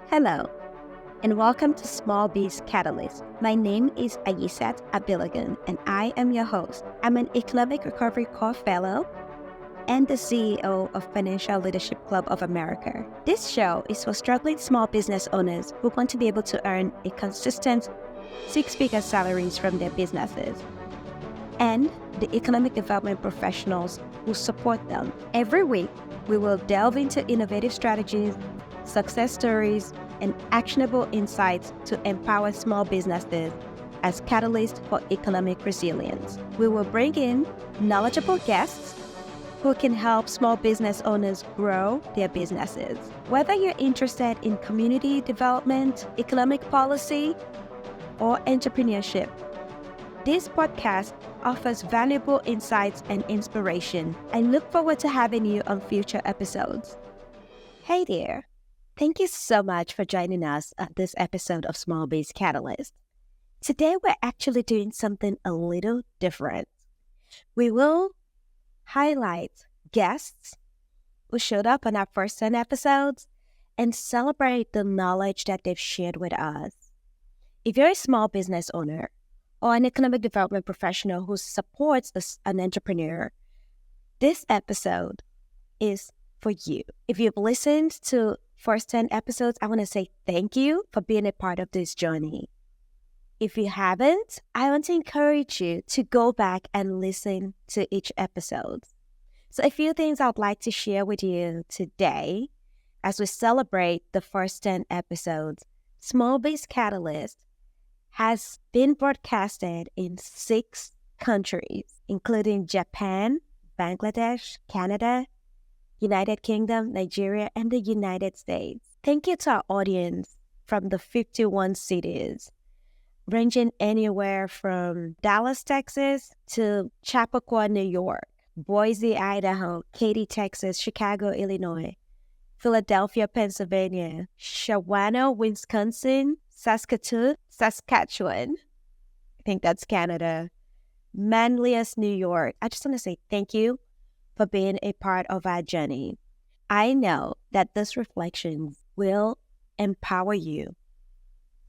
Hello, and welcome to Small Biz Catalyst. My name is Ayisat Abilogun, and I am your host. I'm an Economic Recovery Corps Fellow and the CEO of Financial Leadership Club of America. This show is for struggling small business owners who want to be able to earn a consistent six-figure salaries from their businesses, and the economic development professionals who support them. Every week, we will delve into innovative strategies, success stories, and actionable insights to empower small businesses as catalysts for economic resilience. We will bring in knowledgeable guests who can help small business owners grow their businesses. Whether you're interested in community development, economic policy, or entrepreneurship, this podcast offers valuable insights and inspiration. I look forward to having you on future episodes. Hey there. Thank you so much for joining us at this episode of Small Biz Catalyst. Today, we're actually doing something a little different. We will highlight guests who showed up on our first 10 episodes and celebrate the knowledge that they've shared with us. If you're a small business owner or an economic development professional who supports an entrepreneur, this episode is for you. If you've listened to first 10 episodes, I want to say thank you for being a part of this journey. If you haven't, I want to encourage you to go back and listen to each episode. So a few things I'd like to share with you today as we celebrate the first 10 episodes. Small Biz Catalyst has been broadcasted in 6 countries, including Japan, Bangladesh, Canada, United Kingdom, Nigeria, and the United States. Thank you to our audience from the 51 cities, ranging anywhere from Dallas, Texas, to Chappaqua, New York, Boise, Idaho, Katy, Texas, Chicago, Illinois, Philadelphia, Pennsylvania, Shawano, Wisconsin, Saskatoon, Saskatchewan, I think that's Canada, Manlius, New York. I just want to say thank you for being a part of our journey. I know that this reflection will empower you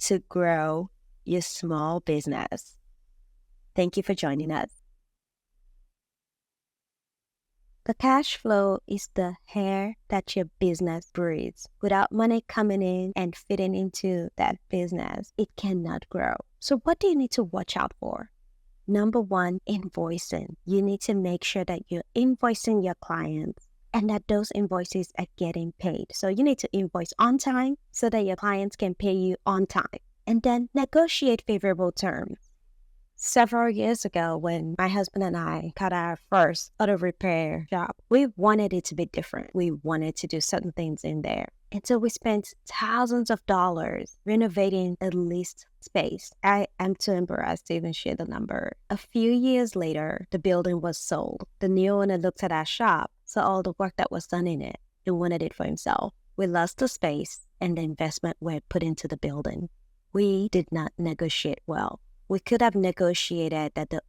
to grow your small business. Thank you for joining us. The cash flow is the air that your business breathes. Without money coming in and fitting into that business, it cannot grow. So what do you need to watch out for? Number 1, invoicing. You need to make sure that you're invoicing your clients and that those invoices are getting paid. So you need to invoice on time so that your clients can pay you on time. And then negotiate favorable terms. Several years ago, when my husband and I got our first auto repair shop, we wanted it to be different. We wanted to do certain things in there. And so we spent thousands of dollars renovating a leased space. I am too embarrassed to even share the number. A few years later, the building was sold. The new owner looked at our shop, saw all the work that was done in it, and wanted it for himself. We lost the space and the investment we put into the building. We did not negotiate well. We could have negotiated that the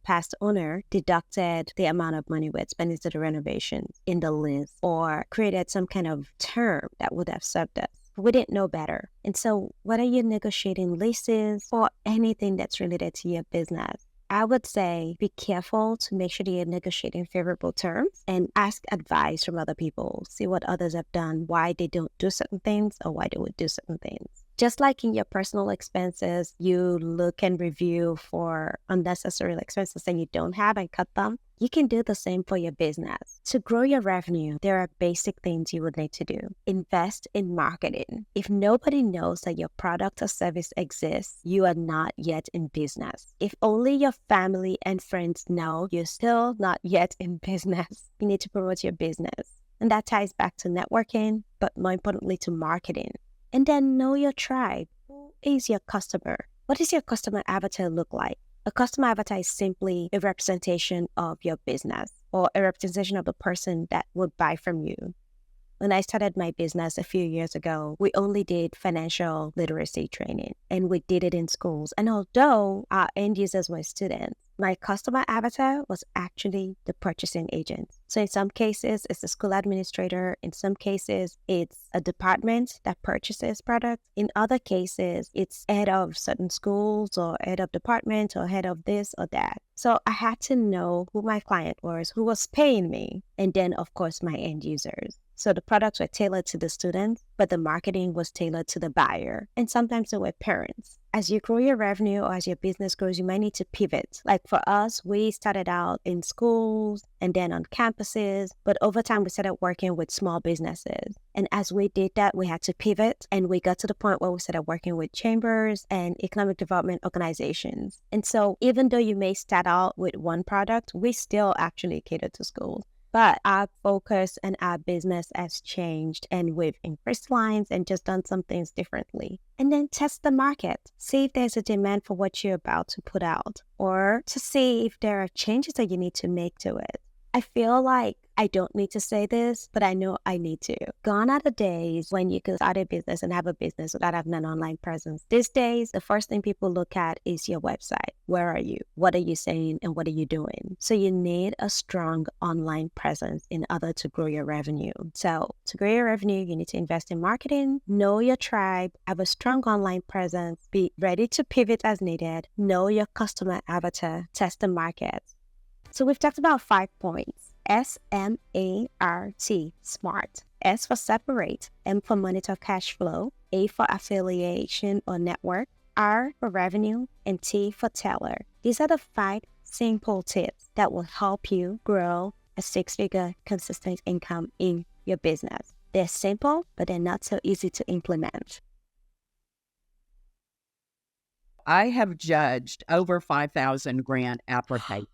past owner, deducted the amount of money we had spent into the renovations in the lease or created some kind of term that would have served us. We didn't know better. And so whether you're negotiating leases or anything that's related to your business, I would say be careful to make sure that you're negotiating favorable terms and ask advice from other people. See what others have done, why they don't do certain things or why they would do certain things. Just like in your personal expenses, you look and review for unnecessary expenses that you don't have and cut them. You can do the same for your business. To grow your revenue, there are basic things you would need to do. Invest in marketing. If nobody knows that your product or service exists, you are not yet in business. If only your family and friends know, you're still not yet in business. You need to promote your business. And that ties back to networking, but more importantly to marketing. And then know your tribe. Who is your customer? What does your customer avatar look like? A customer avatar is simply a representation of your business or a representation of the person that would buy from you. When I started my business a few years ago, we only did financial literacy training and we did it in schools. And although our end users were students, My customer avatar was actually the purchasing agent. So in some cases, it's the school administrator. In some cases, it's a department that purchases products. In other cases, it's head of certain schools or head of department or head of this or that. So I had to know who my client was, who was paying me, and then, of course, my end users. So the products were tailored to the students, but the marketing was tailored to the buyer. And sometimes they were parents. As you grow your revenue or as your business grows, you might need to pivot. Like for us, we started out in schools and then on campuses, but over time we started working with small businesses. And as we did that, we had to pivot, and we got to the point where we started working with chambers and economic development organizations. And so even though you may start out with one product, we still actually cater to schools. But our focus and our business has changed, and we've increased lines and just done some things differently. And then test the market. See if there's a demand for what you're about to put out, or to see if there are changes that you need to make to it. I feel like I don't need to say this, but I know I need to. Gone are the days when you can start a business and have a business without having an online presence. These days, the first thing people look at is your website. Where are you? What are you saying? And what are you doing? So you need a strong online presence in order to grow your revenue. So to grow your revenue, you need to invest in marketing, know your tribe, have a strong online presence, be ready to pivot as needed, know your customer avatar, test the market. So we've talked about 5 points. SMART, SMART. S for separate, M for monitor cash flow, A for affiliation or network, R for revenue, and T for tailor. These are the 5 simple tips that will help you grow a 6-figure consistent income in your business. They're simple, but they're not so easy to implement. I have judged over 5,000 grant applications.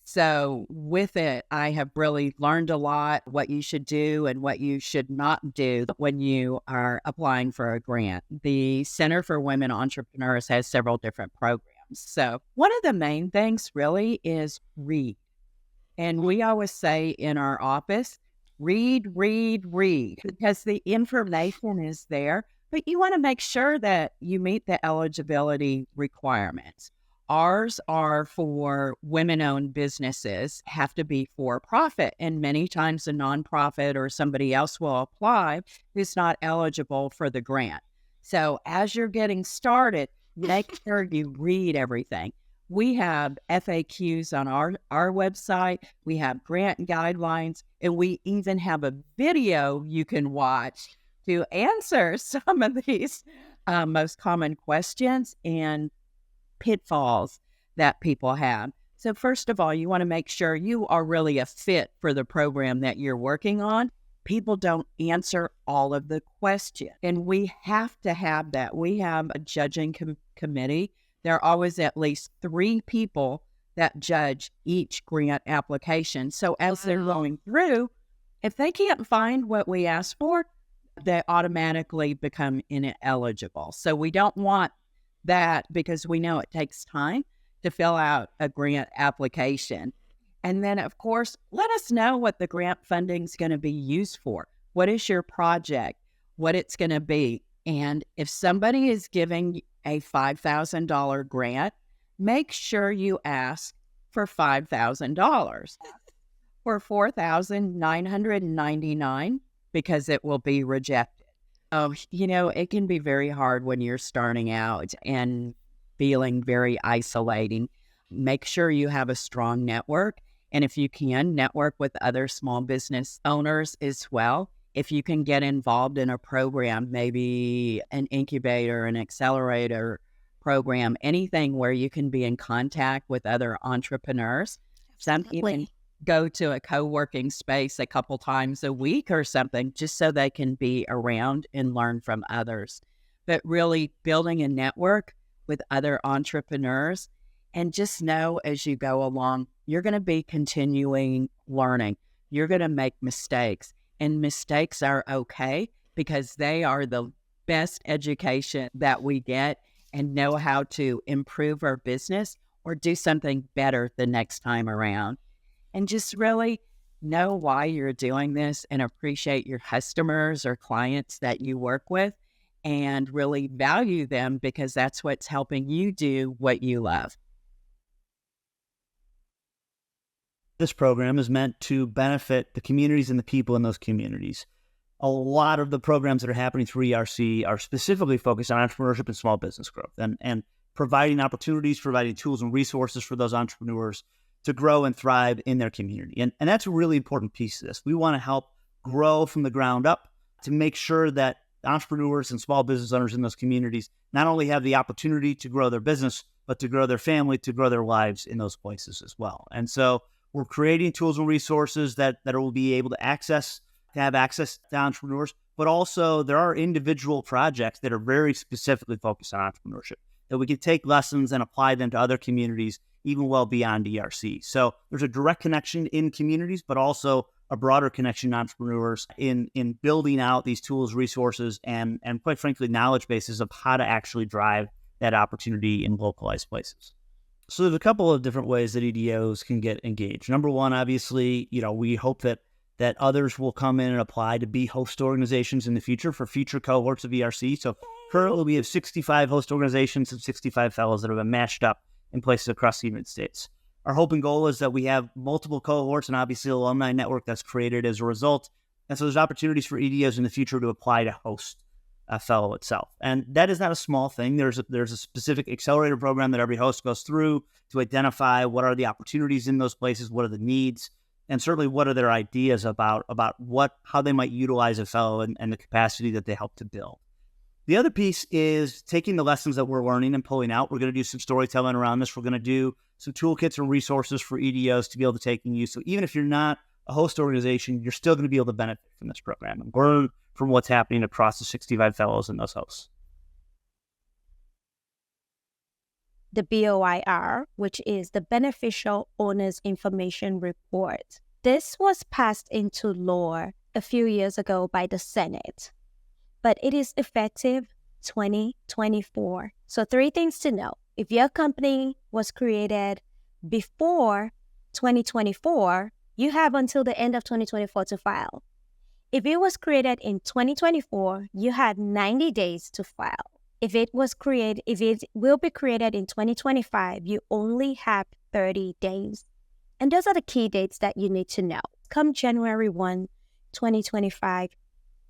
So with it, I have really learned a lot what you should do and what you should not do when you are applying for a grant. The Center for Women Entrepreneurs has several different programs. So one of the main things really is read. And we always say in our office, read, because the information is there, but you want to make sure that you meet the eligibility requirements. Ours are for women-owned businesses, have to be for profit, and many times a nonprofit or somebody else will apply who's not eligible for the grant. So as you're getting started, make sure you read everything. We have FAQs on our website, we have grant guidelines, and we even have a video you can watch to answer some of these most common questions and pitfalls that people have. So first of all, you want to make sure you are really a fit for the program that you're working on. People don't answer all of the questions, and we have to have that. We have a judging committee. There are always at least 3 people that judge each grant application. So as they're going through, if they can't find what we asked for, they automatically become ineligible. So we don't want that, because we know it takes time to fill out a grant application. And then, of course, let us know what the grant funding is going to be used for. What is your project? What it's going to be? And if somebody is giving a $5,000 grant, make sure you ask for $5,000 or $4,999, because it will be rejected. It can be very hard when you're starting out and feeling very isolating. Make sure you have a strong network. And if you can, network with other small business owners as well. If you can get involved in a program, maybe an incubator, an accelerator program, anything where you can be in contact with other entrepreneurs. Some even go to a co-working space a couple times a week or something, just so they can be around and learn from others. But really building a network with other entrepreneurs, and just know as you go along, you're going to be continuing learning. You're going to make mistakes, and mistakes are okay, because they are the best education that we get, and know how to improve our business or do something better the next time around. And just really know why you're doing this, and appreciate your customers or clients that you work with, and really value them, because that's what's helping you do what you love. This program is meant to benefit the communities and the people in those communities. A lot of the programs that are happening through ERC are specifically focused on entrepreneurship and small business growth and providing opportunities, providing tools and resources for those entrepreneurs to grow and thrive in their community. And that's a really important piece of this. We want to help grow from the ground up to make sure that entrepreneurs and small business owners in those communities not only have the opportunity to grow their business, but to grow their family, to grow their lives in those places as well. And so we're creating tools and resources that will be able to have access to entrepreneurs, but also there are individual projects that are very specifically focused on entrepreneurship that we can take lessons and apply them to other communities, even well beyond ERC. So there's a direct connection in communities, but also a broader connection to entrepreneurs in building out these tools, resources, and quite frankly, knowledge bases of how to actually drive that opportunity in localized places. So there's a couple of different ways that EDOs can get engaged. Number one, obviously, we hope that others will come in and apply to be host organizations in the future for future cohorts of ERC. So currently we have 65 host organizations and 65 fellows that have been matched up in places across the United States. Our hope and goal is that we have multiple cohorts and obviously an alumni network that's created as a result. And so there's opportunities for EDOs in the future to apply to host a fellow itself. And that is not a small thing. There's a specific accelerator program that every host goes through to identify what are the opportunities in those places, what are the needs, and certainly what are their ideas about how they might utilize a fellow and the capacity that they help to build. The other piece is taking the lessons that we're learning and pulling out. We're going to do some storytelling around this. We're going to do some toolkits and resources for EDOs to be able to take and use. So even if you're not a host organization, you're still going to be able to benefit from this program and learn from what's happening across the 65 fellows and those hosts. The BOIR, which is the Beneficial Owners Information Report. This was passed into law a few years ago by the Senate, but it is effective 2024. So 3 things to know. If your company was created before 2024, you have until the end of 2024 to file. If it was created in 2024, you had 90 days to file. If it will be created in 2025, you only have 30 days. And those are the key dates that you need to know. Come January 1, 2025,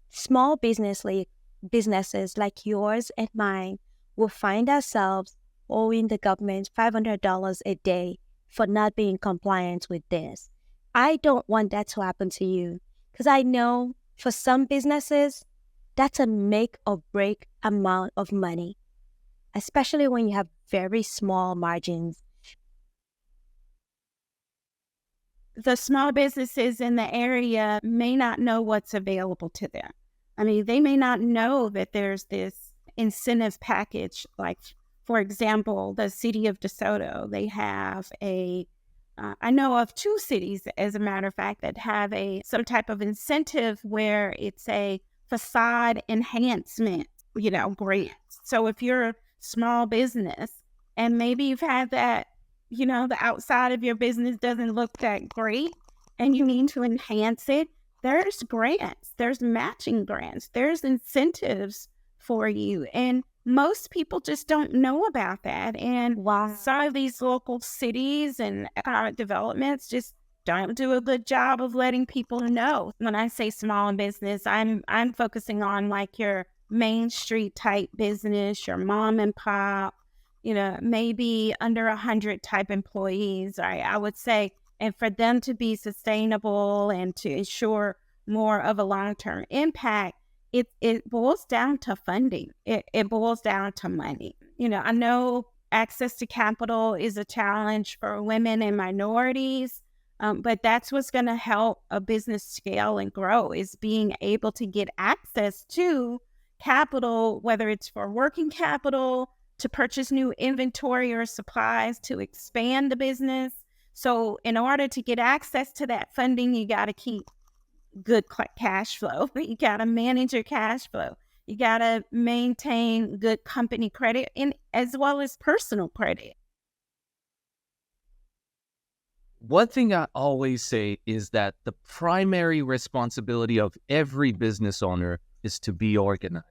small businesses like yours and mine will find ourselves owing the government $500 a day for not being compliant with this. I don't want that to happen to you because I know for some businesses, that's a make or break amount of money, especially when you have very small margins. The small businesses in the area may not know what's available to them. I mean, they may not know that there's this incentive package. Like, for example, the city of DeSoto, they have I know of 2 cities, as a matter of fact, that have some type of incentive where it's a facade enhancement, grant. So if you're a small business and maybe you've had that, the outside of your business doesn't look that great and you need to enhance it, there's grants, there's matching grants, there's incentives for you. And most people just don't know about that. And some of these local cities and economic developments just don't do a good job of letting people know. When I say small business, I'm focusing on like your Main Street type business, your mom and pop, maybe under 100 type employees, right? I would say, and for them to be sustainable and to ensure more of a long-term impact, it boils down to funding. It boils down to money. I know access to capital is a challenge for women and minorities, but that's what's going to help a business scale and grow, is being able to get access to capital, whether it's for working capital, to purchase new inventory or supplies, to expand the business. So in order to get access to that funding, you got to keep good cash flow. You got to manage your cash flow. You got to maintain good company credit as well as personal credit. One thing I always say is that the primary responsibility of every business owner is to be organized.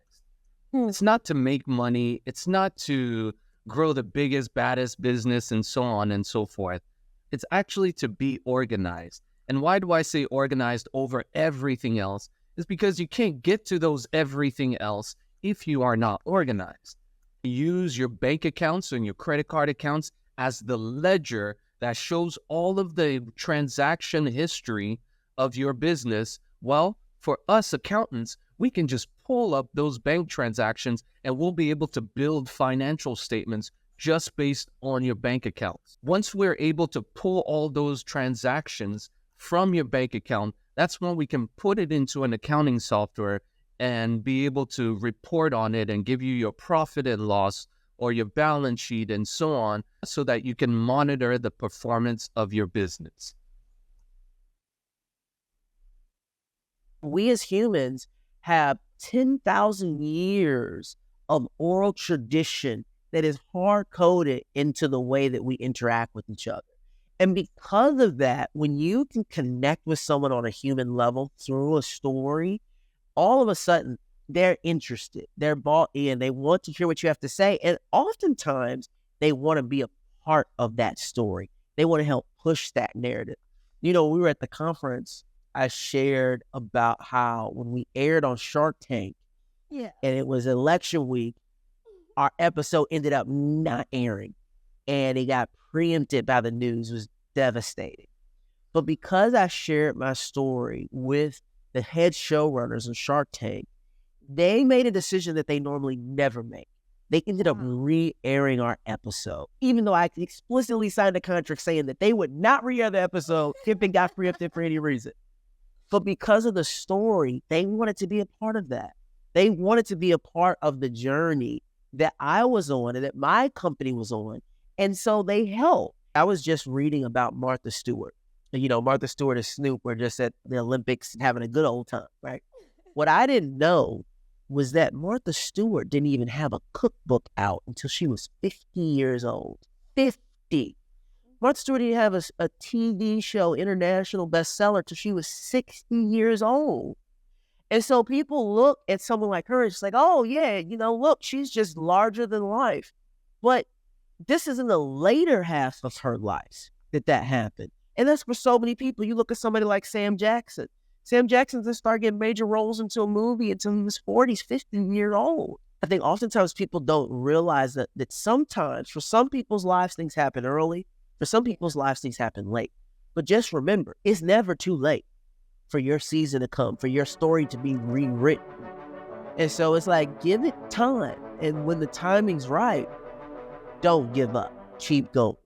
It's not to make money. It's not to grow the biggest, baddest business and so on and so forth. It's actually to be organized. And why do I say organized over everything else? Is because you can't get to those everything else if you are not organized. Use your bank accounts and your credit card accounts as the ledger that shows all of the transaction history of your business. Well, for us accountants, we can just pull up those bank transactions and we'll be able to build financial statements just based on your bank accounts. Once we're able to pull all those transactions from your bank account, that's when we can put it into an accounting software and be able to report on it and give you your profit and loss or your balance sheet and so on, so that you can monitor the performance of your business. We as humans have 10,000 years of oral tradition that is hard-coded into the way that we interact with each other. And because of that, when you can connect with someone on a human level through a story, all of a sudden they're interested, they're bought in, they want to hear what you have to say. And oftentimes they want to be a part of that story. They want to help push that narrative. You know, we were at the conference, I shared about how when we aired on Shark Tank, and it was election week, our episode ended up not airing and it got preempted by the news. It was devastating. But because I shared my story with the head showrunners of Shark Tank, they made a decision that they normally never make. They ended up re-airing our episode, even though I explicitly signed a contract saying that they would not re-air the episode if it got preempted for any reason. But because of the story, they wanted to be a part of that. They wanted to be a part of the journey that I was on and that my company was on. And so they helped. I was just reading about Martha Stewart. You know, Martha Stewart and Snoop were just at the Olympics having a good old time, right? What I didn't know was that Martha Stewart didn't even have a cookbook out until she was 50 years old. 50. Martha Stewart didn't have a TV show, international bestseller, till she was 60 years old. And so people look at someone like her and it's like, oh yeah, you know, look, she's just larger than life. But this is in the later half of her life that happened. And that's for so many people. You look at somebody like Sam Jackson. Sam Jackson didn't start getting major roles into a movie until he was 40s, 50 years old. I think oftentimes people don't realize that sometimes for some people's lives, things happen early. For some people's lives, things happen late. But just remember, it's never too late for your season to come, for your story to be rewritten. And so it's like, give it time. And when the timing's right, don't give up. Keep going.